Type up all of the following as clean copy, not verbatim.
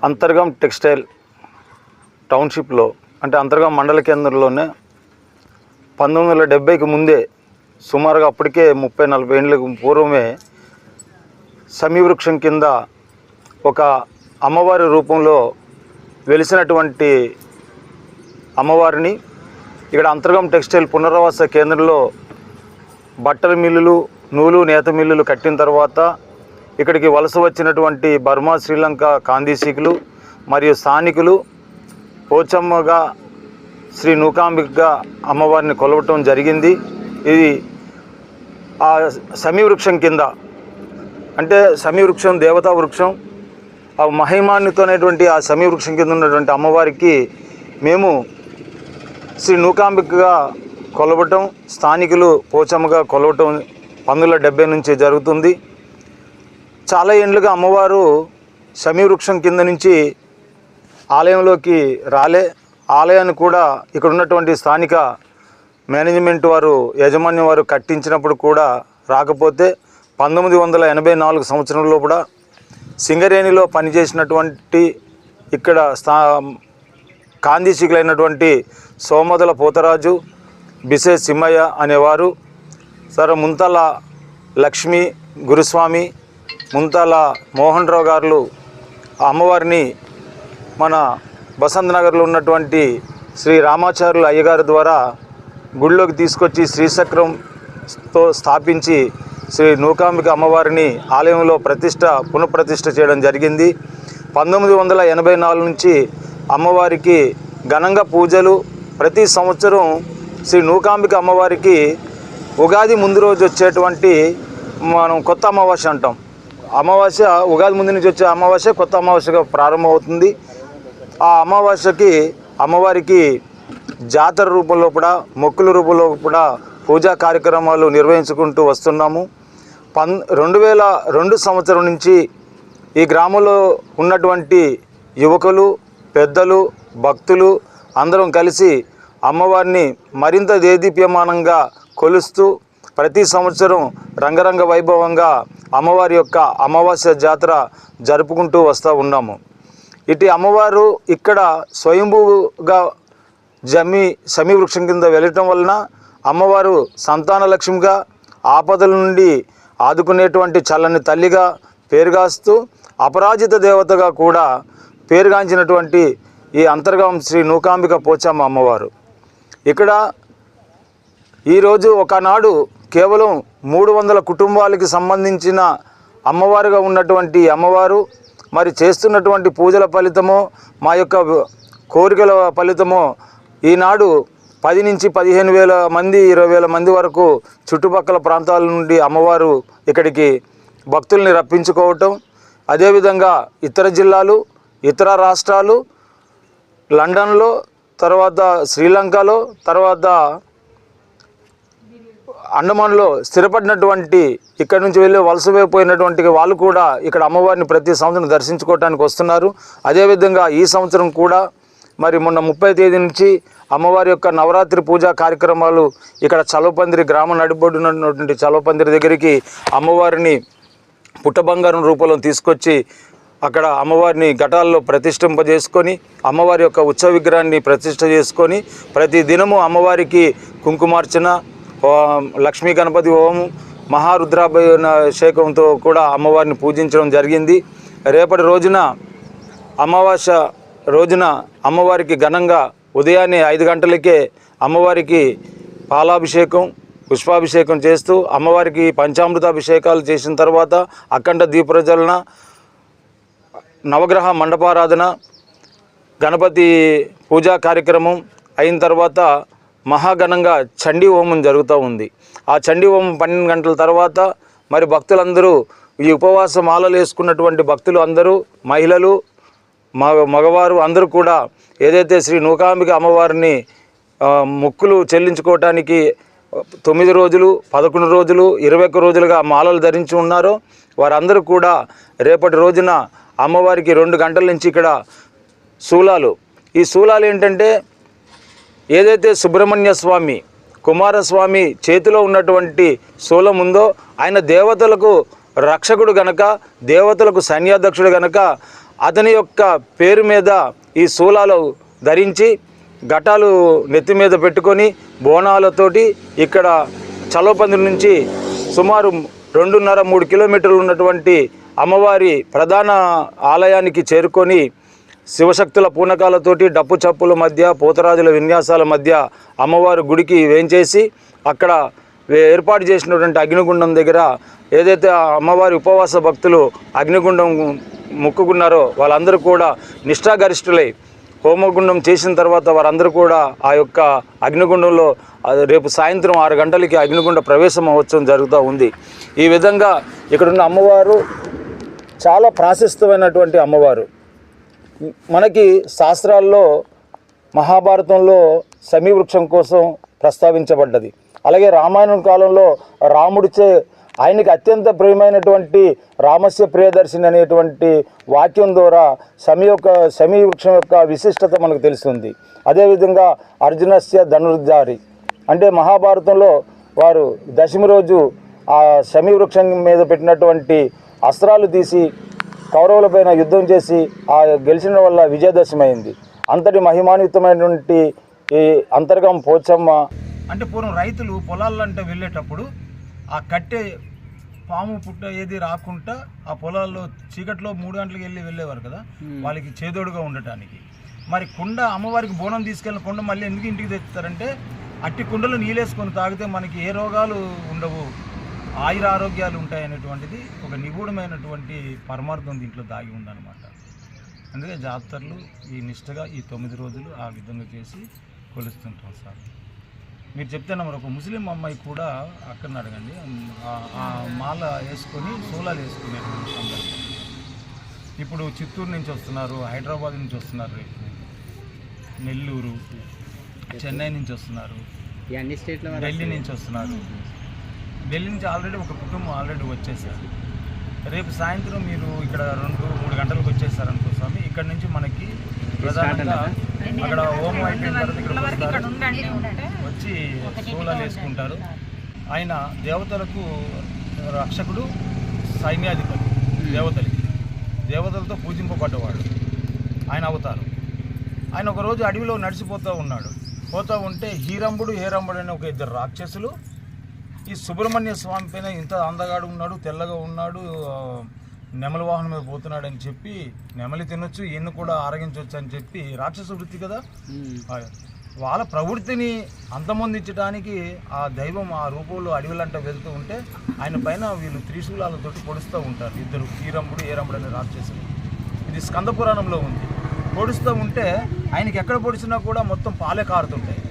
Antargam textile టౌన్షిప్లో అంటే అంతర్గం మండల కేంద్రంలోనే 1970కి ముందే సుమారుగా అప్పటికే 30-40 ఏళ్ళకు పూర్వమే సమీవృక్షం కింద ఒక అమ్మవారి రూపంలో వెలిసినటువంటి అమ్మవారిని ఇక్కడ అంతర్గం టెక్స్టైల్ పునరావాస కేంద్రంలో బట్టల మిల్లులు, నూలు నేత మిల్లులు కట్టిన తర్వాత ఇక్కడికి వలస వచ్చినటువంటి బర్మా, శ్రీలంక కాందీసీకులు మరియు స్థానికులు పోచమ్మగా శ్రీ నూకాంబికగా అమ్మవారిని కొలవటం జరిగింది. ఇది ఆ సమీవృక్షం కింద అంటే సమీవృక్షం దేవతా వృక్షం, ఆ మహిమాన్వితమైనటువంటి ఆ సమీవృక్షం కింద ఉన్నటువంటి అమ్మవారికి మేము శ్రీ నూకాంబికగా కొలవటం, స్థానికులు పోచమ్మగా కొలవటం 1970 నుంచి జరుగుతుంది. చాలా ఏళ్ళుగా అమ్మవారు సమీవృక్షం కింద నుంచి ఆలయంలోకి రాలే. ఆలయాన్ని కూడా ఇక్కడ ఉన్నటువంటి స్థానిక మేనేజ్మెంట్ వారు, యాజమాన్యం వారు కట్టించినప్పుడు కూడా రాకపోతే 1984 సంవత్సరంలో కూడా సింగరేణిలో పనిచేసినటువంటి ఇక్కడ కాందీసీకులైనటువంటి సోమదల పోతరాజు, బిసే సిమ్మయ్య అనేవారు, సరే ముంతాల లక్ష్మి గురుస్వామి, ముంతాల మోహన్ రావు గారు అమ్మవారిని మన బసంత్ నగర్లో ఉన్నటువంటి శ్రీ రామాచార్యుల అయ్యగారి ద్వారా గుడిలోకి తీసుకొచ్చి శ్రీచక్రంతో స్థాపించి శ్రీ నూకాంబిక అమ్మవారిని ఆలయంలో పునఃప్రతిష్ఠ చేయడం జరిగింది. 1984 నుంచి అమ్మవారికి ఘనంగా పూజలు. ప్రతి సంవత్సరం శ్రీ నూకాంబిక అమ్మవారికి ఉగాది ముందు రోజు వచ్చేటువంటి మనం కొత్త అమావాస్య అంటాం. అమావాస్య ఉగాది ముందు నుంచి వచ్చే అమావాస్య కొత్త అమావాస్యగా ప్రారంభమవుతుంది. ఆ అమావాస్యకి అమ్మవారికి జాతర రూపంలో కూడా, మొక్కుల రూపంలో కూడా పూజా కార్యక్రమాలు నిర్వహించుకుంటూ వస్తున్నాము. 2002 సంవత్సరం నుంచి ఈ గ్రామంలో ఉన్నటువంటి యువకులు, పెద్దలు, భక్తులు అందరం కలిసి అమ్మవారిని మరింత దేదీప్యమానంగా కొలుస్తూ ప్రతి సంవత్సరం రంగరంగ వైభవంగా అమ్మవారి యొక్క అమావాస్య జాతర జరుపుకుంటూ వస్తూ ఉన్నాము. ఇటు అమ్మవారు ఇక్కడ స్వయంభూగా సమీవృక్షం కింద వెళ్ళటం వలన అమ్మవారు సంతాన లక్ష్మిగా, ఆపదల నుండి ఆదుకునేటువంటి చల్లని తల్లిగా పేరుగాస్తూ అపరాజిత దేవతగా కూడా పేరుగాంచినటువంటి ఈ అంతర్గం శ్రీ నూకాంబిక పోచమ్మ అమ్మవారు ఇక్కడ ఈరోజు ఒకనాడు కేవలం 300 కుటుంబాలకి సంబంధించిన అమ్మవారుగా ఉన్నటువంటి అమ్మవారు మరి చేస్తున్నటువంటి పూజల ఫలితమో, మా యొక్క కోరికల ఫలితమో ఈనాడు 10 నుంచి 15,000 మంది, 20,000 మంది వరకు చుట్టుపక్కల ప్రాంతాల నుండి అమ్మవారు ఇక్కడికి భక్తుల్ని రప్పించుకోవటం, అదేవిధంగా ఇతర జిల్లాలు, ఇతర రాష్ట్రాలు, లండన్లో, తర్వాత శ్రీలంకలో, తర్వాత అండమాన్లో స్థిరపడినటువంటి ఇక్కడ నుంచి వెళ్ళి వలసపోయినటువంటి వాళ్ళు కూడా ఇక్కడ అమ్మవారిని ప్రతి సంవత్సరం దర్శించుకోవడానికి వస్తున్నారు. అదేవిధంగా ఈ సంవత్సరం కూడా మరి మొన్న 30వ తేదీ నుంచి అమ్మవారి యొక్క నవరాత్రి పూజా కార్యక్రమాలు ఇక్కడ చలవపందిరి గ్రామ నడిబొడ్డునటువంటి చలవపందిరి దగ్గరికి అమ్మవారిని పుట్టబంగారం రూపంలో తీసుకొచ్చి అక్కడ అమ్మవారిని ఘటాల్లో ప్రతిష్ఠింపజేసుకొని అమ్మవారి యొక్క ఉత్సవ విగ్రహాన్ని ప్రతిష్ఠ చేసుకొని ప్రతి దినము అమ్మవారికి కుంకుమార్చన, లక్ష్మీ గణపతి హోమం, మహారుద్రాభిషేకంతో కూడా అమ్మవారిని పూజించడం జరిగింది. రేపటి రోజున అమావాస్య రోజున అమ్మవారికి ఘనంగా ఉదయాన్నే 5 గంటలకే అమ్మవారికి పాలాభిషేకం, పుష్పాభిషేకం చేస్తూ అమ్మవారికి పంచామృతాభిషేకాలు చేసిన తర్వాత అఖండ దీపప్రజ్వలన, నవగ్రహ మండపారాధన, గణపతి పూజా కార్యక్రమం అయిన తర్వాత మహాఘనంగా చండీ హోమం జరుగుతూ ఉంది. ఆ చండీ హోమం 12 గంటల తర్వాత మరి భక్తులందరూ, ఈ ఉపవాస మాలలు వేసుకున్నటువంటి భక్తులు అందరూ, మహిళలు, మగవారు అందరూ కూడా ఏదైతే శ్రీ నూకాంబిక అమ్మవారిని మొక్కులు చెల్లించుకోవటానికి 9 రోజులు, 11 రోజులు, 21 రోజులుగా మాలలు ధరించి ఉన్నారో వారందరూ కూడా రేపటి రోజున అమ్మవారికి 2 గంటల నుంచి ఇక్కడ శూలాలు, ఈ శూలాలు ఏంటంటే ఏదైతే సుబ్రహ్మణ్య స్వామి, కుమారస్వామి చేతిలో ఉన్నటువంటి శూలం ఉందో ఆయన దేవతలకు రక్షకుడు గనక, దేవతలకు సైన్యాధ్యక్షుడు గనక అతని యొక్క పేరు మీద ఈ శూలాలు ధరించి ఘటాలు నెత్తి మీద పెట్టుకొని బోనాలతోటి ఇక్కడ చలవపంది నుంచి సుమారు 2.5-3 కిలోమీటర్లు ఉన్నటువంటి అమ్మవారి ప్రధాన ఆలయానికి చేరుకొని శివశక్తుల పూనకాలతోటి డప్పు చప్పుల మధ్య పోతరాజుల విన్యాసాల మధ్య అమ్మవారి గుడికి వేంచేసి అక్కడ ఏర్పాటు చేసినటువంటి అగ్నిగుండం దగ్గర ఏదైతే అమ్మవారి ఉపవాస భక్తులు అగ్నిగుండం మొక్కుకున్నారో వాళ్ళందరూ కూడా నిష్ఠాగరిష్ఠులై హోమగుండం చేసిన తర్వాత వారందరూ కూడా ఆ యొక్క అగ్నిగుండంలో రేపు సాయంత్రం 6 గంటలకి అగ్నిగుండ ప్రవేశ మహోత్సవం జరుగుతూ ఉంది. ఈ విధంగా ఇక్కడున్న అమ్మవారు చాలా ప్రాశస్త్యమైనటువంటి అమ్మవారు. మనకి శాస్త్రాల్లో మహాభారతంలో సమీవృక్షం కోసం ప్రస్తావించబడ్డది. అలాగే రామాయణం కాలంలో రాముడిచే ఆయనకి అత్యంత ప్రియమైనటువంటి రామస్య ప్రియదర్శిని అనేటువంటి వాక్యం ద్వారా సమీ వృక్షం యొక్క విశిష్టత మనకు తెలుస్తుంది. అదేవిధంగా అర్జునస్య ధనుర్ధారి అంటే మహాభారతంలో వారు దశమి రోజు ఆ సమీ వృక్షం మీద పెట్టినటువంటి అస్త్రాలు తీసి కౌరవులపైన యుద్ధం చేసి ఆ గెలిచిన వల్ల విజయదశమి అయింది. అంతటి మహిమాన్వితమైనటువంటి ఈ అంతర్గం పోచమ్మ అంటే పూర్వం రైతులు పొలాలంటే వెళ్ళేటప్పుడు ఆ కట్టె పాము పుట్ట ఏది రాకుండా ఆ పొలాల్లో చీకట్లో 3 గంటలకు వెళ్ళేవారు కదా, వాళ్ళకి చేదోడుగా ఉండటానికి. మరి కుండ అమ్మవారికి బోనం తీసుకెళ్ళిన కుండ మళ్ళీ ఎందుకు ఇంటికి తెచ్చుతారంటే అట్టి కుండలు నీళ్ళేసుకొని తాగితే మనకి ఏ రోగాలు ఉండవు, ఆయుర ఆరోగ్యాలు ఉంటాయనేటువంటిది ఒక నిగూఢమైనటువంటి పరమార్థం దీంట్లో దాగి ఉందన్నమాట. అందుకే జాతరలు ఈ నిష్ఠగా ఈ 9 రోజులు ఆ విధంగా చేసి కొలుస్తుంటాం సార్. మీరు చెప్తే మరి ఒక ముస్లిం అమ్మాయి కూడా అక్కడ అడగండి, ఆ మాల వేసుకొని శూలాలు వేసుకునేటువంటి సందర్భం. ఇప్పుడు చిత్తూరు నుంచి వస్తున్నారు, హైదరాబాద్ నుంచి వస్తున్నారు, రేపు నెల్లూరు, చెన్నై నుంచి వస్తున్నారు, ఢిల్లీ నుంచి వస్తున్నారు. ఢిల్లీ నుంచి ఆల్రెడీ ఒక కుటుంబం ఆల్రెడీ వచ్చేసారు. రేపు సాయంత్రం మీరు ఇక్కడ 2-3 గంటలకు వచ్చేసారనుకో స్వామి. ఇక్కడ నుంచి మనకి ప్రధానంగా అక్కడ హోమం అయిపోయిన తర్వాత ఇక్కడ వస్తారు, వచ్చి శూలాలు వేసుకుంటారు. ఆయన దేవతలకు రక్షకుడు, సైన్యాధిపతి, దేవతలతో పూజింపబడ్డవాడు ఆయన అవతారం. ఆయన ఒకరోజు అడవిలో నడిచిపోతూ ఉన్నాడు. పోతూ ఉంటే హేరంబుడు అనే ఒక 2 రాక్షసులు ఈ సుబ్రహ్మణ్య స్వామి పైన ఇంత అందగాడు ఉన్నాడు, తెల్లగా ఉన్నాడు, నెమలి వాహనం మీద పోతున్నాడు అని చెప్పి నెమలి తినొచ్చు, ఈయన్ని కూడా ఆరగించవచ్చు అని చెప్పి రాక్షస వృత్తి కదా, వాళ్ళ ప్రవృత్తిని అంతమొందించడానికి ఆ దైవం ఆ రూపంలో అడవిలంట వెళ్తూ ఉంటే ఆయన పైన వీళ్ళు త్రిశూలాలతోటి పొడుస్తూ ఉంటారు. 2 హేరంబుడు అనే రాక్షసులు. ఇది స్కంద పురాణంలో ఉంది. పొడుస్తూ ఉంటే ఆయనకి ఎక్కడ పొడిచినా కూడా మొత్తం పాలే కారుతుంటాయి.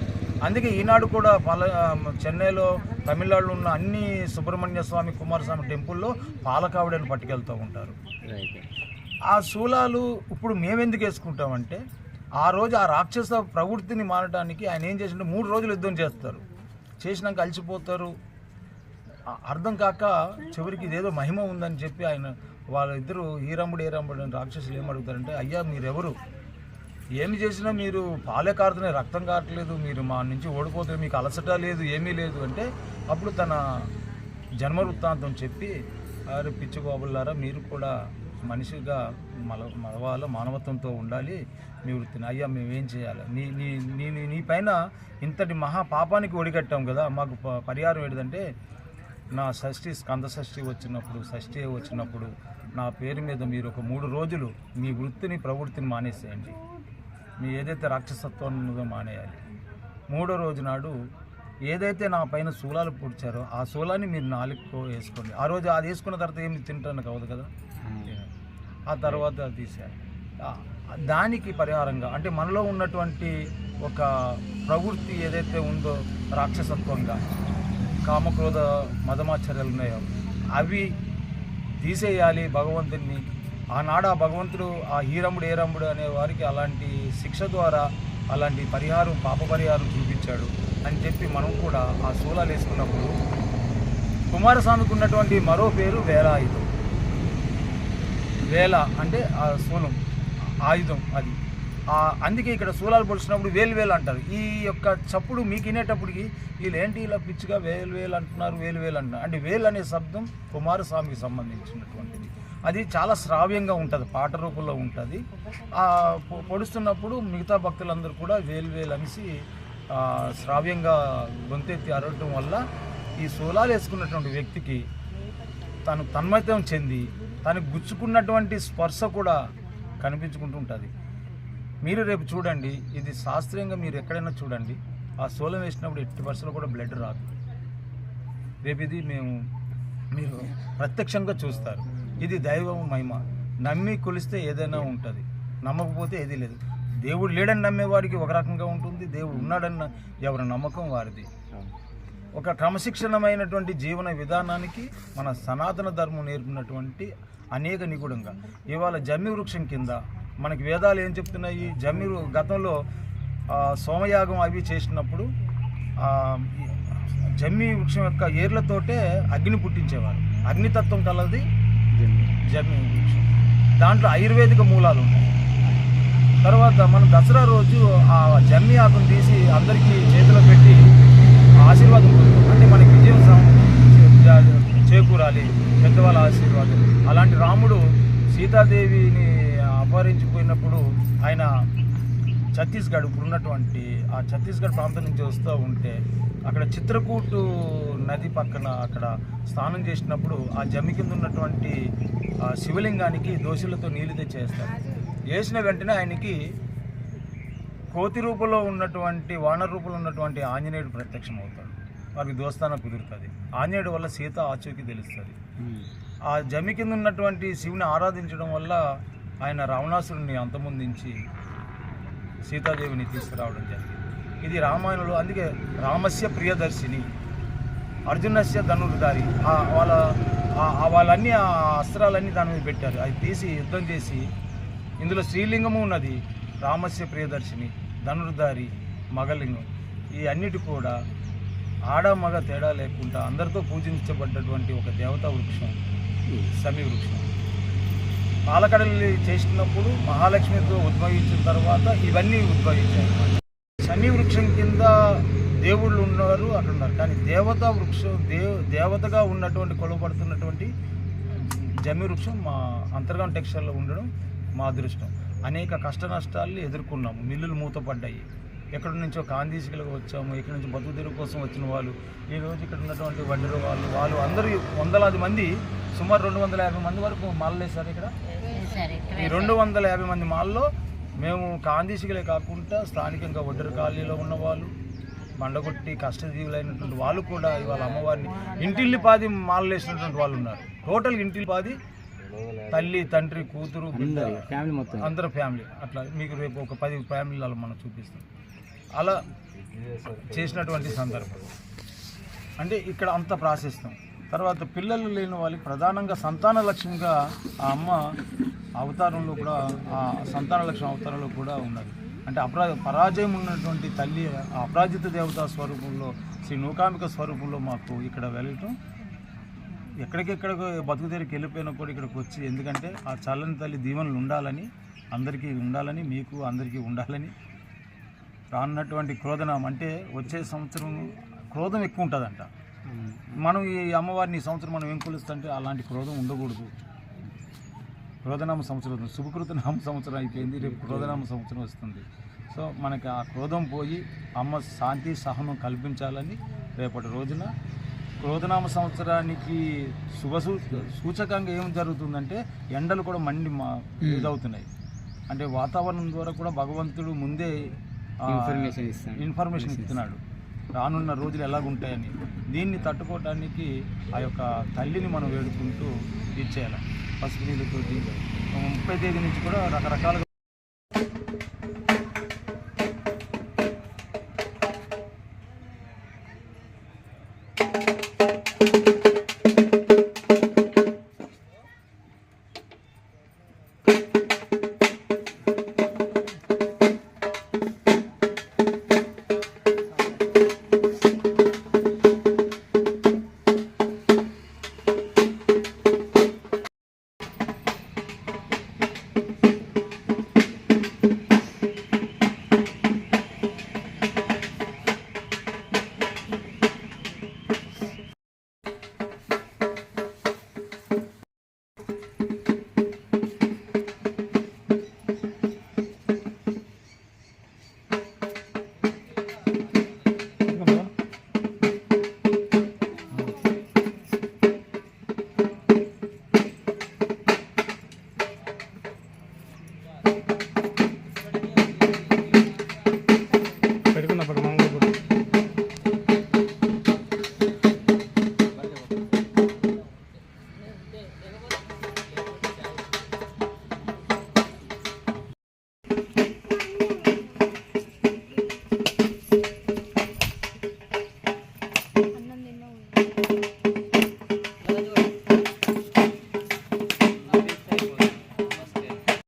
అందుకే ఈనాడు కూడా చెన్నైలో, తమిళనాడులో ఉన్న అన్ని సుబ్రహ్మణ్య స్వామి, కుమారస్వామి టెంపుల్లో పాలకావిడని పట్టుకెళ్తూ ఉంటారు. ఆ శూలాలు ఇప్పుడు మేమెందుకు వేసుకుంటామంటే ఆ రోజు ఆ రాక్షస ప్రవృత్తిని మారడానికి ఆయన ఏం చేసింటే 3 రోజులు యుద్ధం చేస్తారు. చేసినాక అలసిపోతారు. అర్థం కాక చివరికి ఇదేదో మహిమ ఉందని చెప్పి ఆయన వాళ్ళిద్దరూ హేరంబుడు అని రాక్షసులు ఏమడుగుతారంటే, అయ్యా మీరెవరు, ఏమి చేసినా మీరు పాలే కారుతున్నాయి, రక్తం కారట్లేదు, మీరు మా నుంచి ఓడిపోతే మీకు అలసట లేదు, ఏమీ లేదు అంటే అప్పుడు తన జన్మ వృత్తాంతం చెప్పి, అరే పిచ్చిగోబులారా మీరు కూడా మనిషిగా మలవాల మానవత్వంతో ఉండాలి, మీ వృత్తిని అయ్యా మేమేం చేయాలి, నీ పైన ఇంతటి మహా పాపానికి ఒడిగట్టాం కదా, మాకు పరిహారం ఏంటంటే నా స్కంద షష్ఠి వచ్చినప్పుడు నా పేరు మీద మీరు ఒక 3 రోజులు మీ వృత్తిని ప్రవృత్తిని మానేసేయండి, మీ ఏదైతే రాక్షసత్వం ఉన్నదో మానేయాలి. 3వ రోజు నాడు ఏదైతే నా పైన శూలాలు పొడిచారో ఆ శూలాన్ని మీరు నాలుగుకో వేసుకోండి. ఆ రోజు అది వేసుకున్న తర్వాత ఏమి తింటానికి అవ్వదు కదా, ఆ తర్వాత తీసేయాలి. దానికి పరిహారంగా అంటే మనలో ఉన్నటువంటి ఒక ప్రవృత్తి ఏదైతే ఉందో రాక్షసత్వంగా కామక్రోధ మదమాచర్యాలు ఉన్నాయో అవి తీసేయాలి భగవంతుడిని. ఆనాడు ఆ భగవంతుడు ఆ హేరంబుడు అనే వారికి అలాంటి శిక్ష ద్వారా అలాంటి పరిహారం, పాప పరిహారం చూపించాడు అని చెప్పి మనం కూడా ఆ శూలాలు వేసుకున్నప్పుడు కుమారస్వామికి ఉన్నటువంటి మరో పేరు వేలాయుధం. వేల అంటే ఆ శూలం, ఆయుధం అది. అందుకే ఇక్కడ శూలాలు పొడిచినప్పుడు వేలు అంటారు. ఈ యొక్క చప్పుడు మీకు వినేటప్పటికి వీళ్ళు ఏంటి ఇలా పిచ్చిగా వేలు అంటున్నారు, వేలు అంటున్నారు అంటే వేలు అనే శబ్దం కుమారస్వామికి సంబంధించినటువంటిది. అది చాలా శ్రావ్యంగా ఉంటుంది, పాట రూపంలో ఉంటుంది. పొడుస్తున్నప్పుడు మిగతా భక్తులందరూ కూడా వేలు అనేసి శ్రావ్యంగా గొంతెత్తి అరవటం వల్ల ఈ సోలాలు వేసుకున్నటువంటి వ్యక్తికి తను తన్మయత్వం చెంది తనకు గుచ్చుకున్నటువంటి స్పర్శ కూడా కనిపించుకుంటూ ఉంటుంది. మీరు రేపు చూడండి, ఇది శాస్త్రీయంగా మీరు ఎక్కడైనా చూడండి, ఆ సోలం వేసినప్పుడు ఎట్టి పరిస్థితుల్లో కూడా బ్లడ్ రాదు. రేపు ఇది మీరు ప్రత్యక్షంగా చూస్తారు. ఇది దైవం మహిమ. నమ్మి కొలిస్తే ఏదైనా ఉంటుంది, నమ్మకపోతే ఏదీ లేదు. దేవుడు లేడని నమ్మేవాడికి ఒక రకంగా ఉంటుంది, దేవుడు ఉన్నాడన్న ఎవరి నమ్మకం వారిది. ఒక క్రమశిక్షణమైనటువంటి జీవన విధానానికి మన సనాతన ధర్మం నేర్పినటువంటి అనేక నిగూఢంగా ఇవాళ జమ్మి వృక్షం కింద మనకి వేదాలు ఏం చెప్తున్నాయి? గతంలో సోమయాగం అవి చేసినప్పుడు జమ్మి వృక్షం యొక్క ఏర్లతోటే అగ్ని పుట్టించేవారు. అగ్నితత్వం కలది జమ్మి వృక్షం. దాంట్లో ఆయుర్వేదిక మూలాలు ఉన్నాయి. తర్వాత మనం దసరా రోజు ఆ జమ్మి ఆకును తీసి అందరికీ చేతిలో పెట్టి ఆశీర్వాదం పొందుతాం. అంటే మనకి విజయం చేకూరాలి, పెద్దవాళ్ళ ఆశీర్వాదం. అలాంటి రాముడు సీతాదేవిని అపహరించిపోయినప్పుడు ఆయన ఛత్తీస్గఢ్ ఇప్పుడున్నటువంటి ఆ ఛత్తీస్గఢ్ ప్రాంతం నుంచి వస్తూ ఉంటే అక్కడ చిత్రకూటు నది పక్కన అక్కడ స్నానం చేసినప్పుడు ఆ జమ్మి కింద ఉన్నటువంటి శివలింగానికి దోశలతో నీళ్ళు తెచ్చేస్తారు. వేసిన వెంటనే ఆయనకి కోతి రూపంలో ఉన్నటువంటి వానర రూపంలో ఉన్నటువంటి ఆంజనేయుడు ప్రత్యక్షం అవుతాడు. వారికి దోస్తానం కుదురుతుంది. ఆంజనేయుడు వల్ల సీత ఆచూకీ తెలుస్తుంది. ఆ జమ్మి కింద ఉన్నటువంటి శివుని ఆరాధించడం వల్ల ఆయన రావణాసురుని అంతమొందించి సీతాదేవిని తీసుకురావడం జరిగింది. ఇది రామాయణంలో. అందుకే రామస్య ప్రియదర్శిని, అర్జునస్య ధనుర్ధారి. వాళ్ళన్నీ ఆ అస్త్రాలన్నీ దాని మీద పెట్టారు. అది తీసి యుద్ధం చేసి ఇందులో శ్రీలింగము ఉన్నది. రామస్య ప్రియదర్శిని, ధనుర్ధారి, మగలింగం. ఈ అన్నిటి కూడా ఆడ మగ తేడా లేకుండా అందరితో పూజించబడ్డటువంటి ఒక దేవతా వృక్షం శమి వృక్షం. పాలకడలి చేసినప్పుడు మహాలక్ష్మితో ఉద్భవించిన తర్వాత ఇవన్నీ ఉద్భవించాయి. శమి వృక్షం కింద దేవుళ్ళు ఉన్నారు, అక్కడ ఉన్నారు. కానీ దేవతా వృక్షం దేవతగా ఉన్నటువంటి కొలవబడుతున్నటువంటి జమ్మి వృక్షం మా అంతర్గాం టెక్స్టైల్లో ఉండడం మా అదృష్టం. అనేక కష్ట నష్టాలు ఎదుర్కొన్నాము. మిల్లులు మూతపడ్డాయి. ఎక్కడి నుంచో కాందీసికలకు వచ్చాము, ఎక్కడి నుంచి బతుకు తెరువు కోసం వచ్చిన వాళ్ళు, ఈరోజు ఇక్కడ ఉన్నటువంటి వడ్డీరు వాళ్ళు అందరూ వందలాది మంది, సుమారు 250 మంది వరకు మాలలు వేశారు ఇక్కడ. ఈ 250 మంది మాల్లో మేము కాందీసికలే కాకుండా స్థానికంగా వడ్డీరు కాలనీలో ఉన్నవాళ్ళు, బండగొట్టి కష్టజీవులైనటువంటి వాళ్ళు కూడా ఇవాళ అమ్మవారిని ఇంటిల్లిపాది మాలలు వేసినటువంటి వాళ్ళు ఉన్నారు. టోటల్ ఇంటిల్లిపాది, తల్లి, తండ్రి, కూతురు, ఫ్యామిలీ మొత్తం అందరూ ఫ్యామిలీ. అట్లా మీకు రేపు ఒక 10 ఫ్యామిలీలు మనం చూపిస్తాం. అలా చేసినటువంటి సందర్భం అంటే ఇక్కడ అంతా ప్రాశస్త్యం. తర్వాత పిల్లలు లేని వాళ్ళకి ప్రధానంగా సంతాన లక్ష్యంగా ఆ అమ్మ అవతారంలో కూడా, ఆ సంతాన లక్ష్యం అవతారంలో కూడా ఉన్నది. అంటే పరాజయం ఉన్నటువంటి తల్లి అపరాజిత దేవతా స్వరూపంలో, శ్రీ నూకాంబిక స్వరూపంలో మాకు ఇక్కడ వెళ్ళటం, ఎక్కడికెక్కడికి బతుకు తెరికి వెళ్ళిపోయినా కూడా ఇక్కడికి వచ్చి, ఎందుకంటే ఆ చల్లని తల్లి దీవెనలు ఉండాలని, అందరికీ ఉండాలని, మీకు అందరికీ ఉండాలని. రానున్నటువంటి క్రోధనం అంటే వచ్చే సంవత్సరం క్రోధం ఎక్కువ ఉంటుందంట. మనం ఈ అమ్మవారిని ఈ సంవత్సరం మనం ఏం కొలుస్తుంటే అలాంటి క్రోధం ఉండకూడదు. క్రోధనామ సంవత్సరం, శుభకృత నామ సంవత్సరం అయిపోయింది, రేపు క్రోధనామ సంవత్సరం వస్తుంది. సో మనకి ఆ క్రోధం పోయి అమ్మ శాంతి సహనం కల్పించాలని రేపటి రోజున క్రోధనామ సంవత్సరానికి సూచకంగా ఏం జరుగుతుందంటే ఎండలు కూడా మండి ఇదవుతున్నాయి. అంటే వాతావరణం ద్వారా కూడా భగవంతుడు ముందే ఇన్ఫర్మేషన్ ఇస్తున్నాడు రానున్న రోజులు ఎలాగుంటాయని. దీన్ని తట్టుకోవడానికి ఆ యొక్క తల్లిని మనం వేడుకుంటూ ఇచ్చేయాలి. పసుపు నీళ్ళతోటి 30 తేదీ నుంచి కూడా రకరకాలుగా